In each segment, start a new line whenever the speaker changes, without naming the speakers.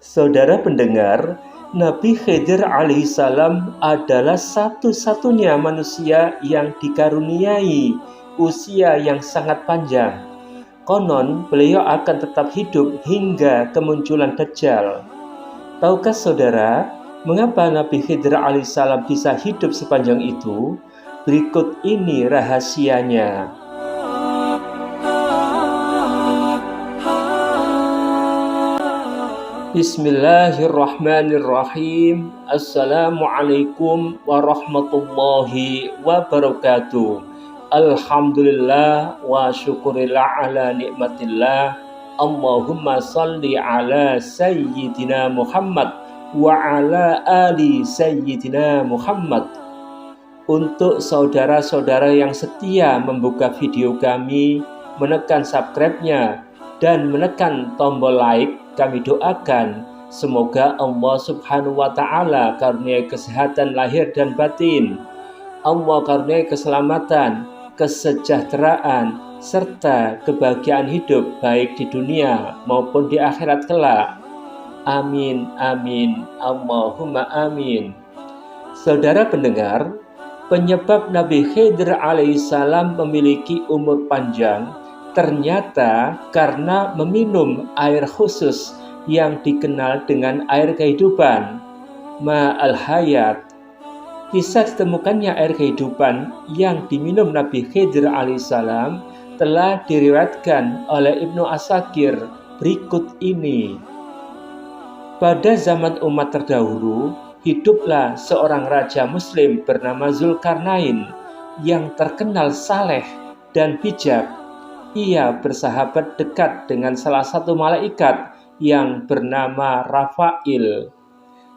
Saudara pendengar, Nabi Khidir alaihissalam adalah satu-satunya manusia yang dikaruniai usia yang sangat panjang. Konon, beliau akan tetap hidup hingga kemunculan Dajjal. Tahukah saudara, mengapa Nabi Khidir alaihissalam bisa hidup sepanjang itu? Berikut ini rahasianya. Bismillahirrahmanirrahim. Assalamualaikum warahmatullahi wabarakatuh. Alhamdulillah wa syukurillah ala nikmatillah. Allahumma salli ala sayyidina Muhammad wa ala ali sayyidina Muhammad. Untuk saudara-saudara yang setia membuka video kami, menekan subscribe-nya dan menekan tombol like, kami doakan semoga Allah Subhanahu wa Ta'ala karuniai kesehatan lahir dan batin, Allah karuniai keselamatan, kesejahteraan, serta kebahagiaan hidup baik di dunia maupun di akhirat kelak. Amin, amin, Allahumma amin. Saudara pendengar, penyebab Nabi Khidir alaihissalam memiliki umur panjang ternyata karena meminum air khusus yang dikenal dengan air kehidupan, ma'al hayat. Kisah ditemukannya air kehidupan yang diminum Nabi Khidir alaihissalam telah diriwayatkan oleh Ibnu Asakir berikut ini. Pada zaman umat terdahulu, hiduplah seorang raja muslim bernama Zulkarnain yang terkenal saleh dan bijak. Ia bersahabat dekat dengan salah satu malaikat yang bernama Rafail.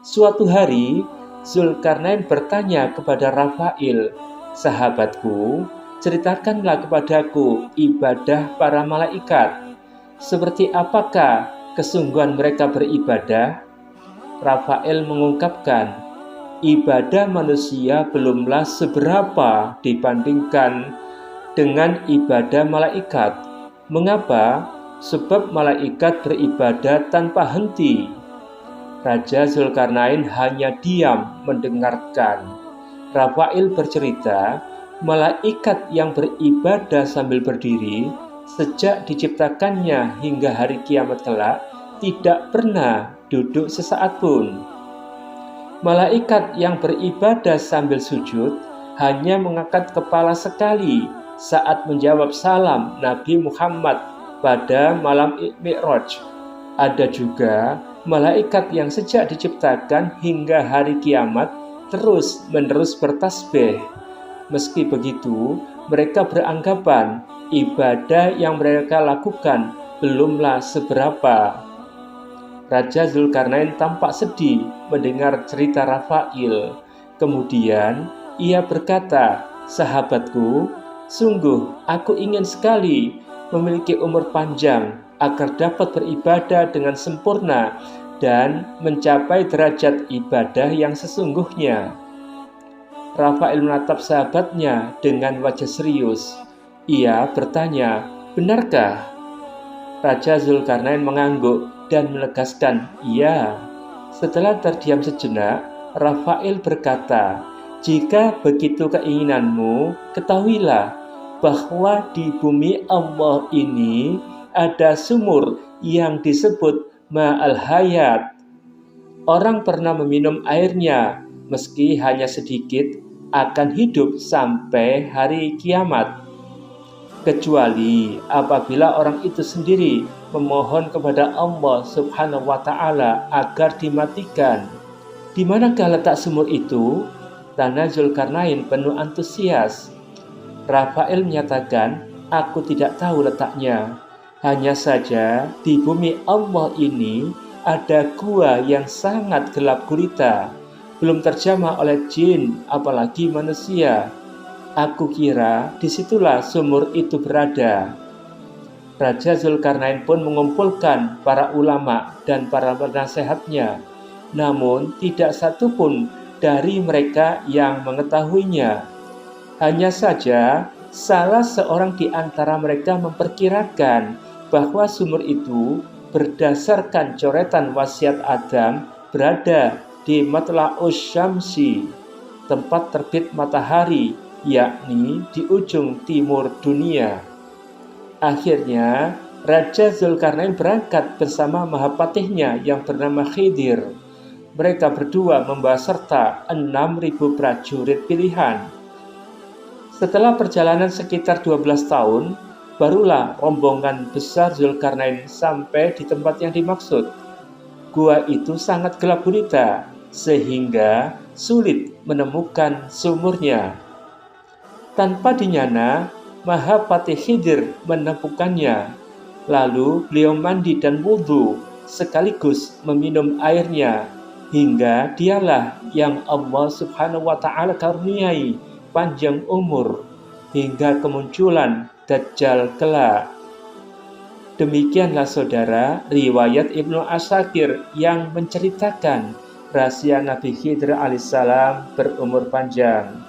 Suatu hari, Zulkarnain bertanya kepada Rafail, "Sahabatku, ceritakanlah kepadaku ibadah para malaikat. Seperti apakah kesungguhan mereka beribadah?" Rafail mengungkapkan, "Ibadah manusia belumlah seberapa dibandingkan dengan ibadah malaikat." Mengapa? Sebab malaikat beribadah tanpa henti. Raja Zulkarnain hanya diam mendengarkan. Rafail bercerita, malaikat yang beribadah sambil berdiri sejak diciptakannya hingga hari kiamat kelak tidak pernah duduk sesaat pun. Malaikat yang beribadah sambil sujud hanya mengangkat kepala sekali saat menjawab salam Nabi Muhammad pada malam Mi'raj. Ada juga malaikat yang sejak diciptakan hingga hari kiamat terus-menerus bertasbih. Meski begitu, mereka beranggapan ibadah yang mereka lakukan belumlah seberapa. Raja Zulkarnain tampak sedih mendengar cerita Rafail. Kemudian ia berkata, "Sahabatku, sungguh aku ingin sekali memiliki umur panjang agar dapat beribadah dengan sempurna dan mencapai derajat ibadah yang sesungguhnya." Rafail menatap sahabatnya dengan wajah serius. Ia bertanya, "Benarkah?" Raja Zulkarnain mengangguk dan menegaskan, "Iya." Setelah terdiam sejenak, Rafail berkata, "Jika begitu keinginanmu, ketahuilah bahwa di bumi Allah ini ada sumur yang disebut ma'al hayat. Orang pernah meminum airnya, meski hanya sedikit, akan hidup sampai hari kiamat. Kecuali apabila orang itu sendiri memohon kepada Allah Subhanahu wa Ta'ala agar dimatikan." "Di manakah letak sumur itu?" tanya Zulkarnain penuh antusias. Rafail menyatakan, "Aku tidak tahu letaknya. Hanya saja di bumi Allah ini ada gua yang sangat gelap gulita, belum terjamah oleh jin apalagi manusia. Aku kira disitulah sumur itu berada." Raja Zulkarnain pun mengumpulkan para ulama dan para penasehatnya, namun tidak satu pun dari mereka yang mengetahuinya. Hanya saja salah seorang di antara mereka memperkirakan bahwa sumur itu berdasarkan coretan wasiat Adam berada di Matla'us Syamsi, tempat terbit matahari, yakni di ujung timur dunia. Akhirnya, Raja Zulkarnain berangkat bersama mahapatihnya yang bernama Khidir. Mereka berdua membawa serta 6.000 prajurit pilihan. Setelah perjalanan sekitar 12 tahun, barulah rombongan besar Zulkarnain sampai di tempat yang dimaksud. Gua itu sangat gelap gulita, sehingga sulit menemukan sumurnya. Tanpa dinyana, Mahapatih Khidir menemukannya. Lalu beliau mandi dan wudhu, sekaligus meminum airnya, hingga dialah yang Allah Subhanahu wa Ta'ala karuniai panjang umur hingga kemunculan Dajjal kelak. Demikianlah saudara riwayat Ibnu Asakir yang menceritakan rahasia Nabi Khidir alaihissalam berumur panjang.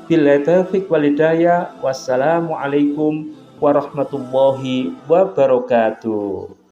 Billahi taufiq wal hidayah. Wassalamualaikum warahmatullahi wabarakatuh.